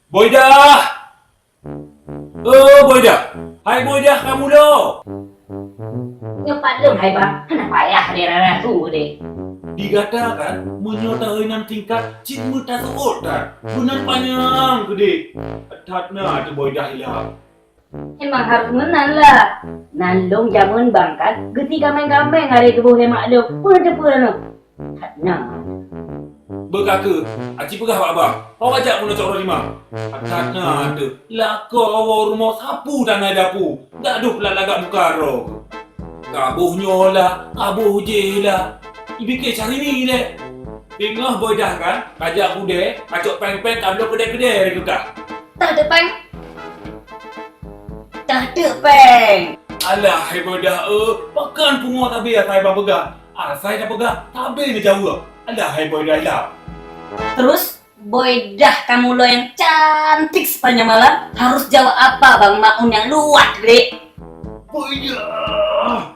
Boydah! Oh, Boydah! Hai Boydah, kamu lo? Nyepat lem hai bang, kenapa payah dia rara tu deh. Dikatakan menyertai enam tingkat cik muta seotak. Benar panjang gede. Tatna tu Boydah ilah. Emang harus menang lah. Nandong jamun bang kan, geti gameng-gameng hari kebuh hemat lo. Pura no. Tatna. Berkata, Acik pegah pak abang. Kau ajak pun nak lima. Tatna tu. Lako awal rumah sapu tanah dapu. Tak ada pula lagak muka roh. Kabuhnya lah, kabuh je lah. Ibikir cari ni le. Tengah Boydah kan, ajak kuda, kacok peng-peng kabel kedai-kedai ke kah? Tak ada peng. Tak ada peng. Alah, hai Boydah, pakan pungut tak biar saya bang pegang. Saya dah pegang, tak habis ni jauh. Alah, hai Boydah lah. Terus Boydah kamu lo yang cantik sepanjang malam harus jawab apa bang Maun yang luat dek? Boydah.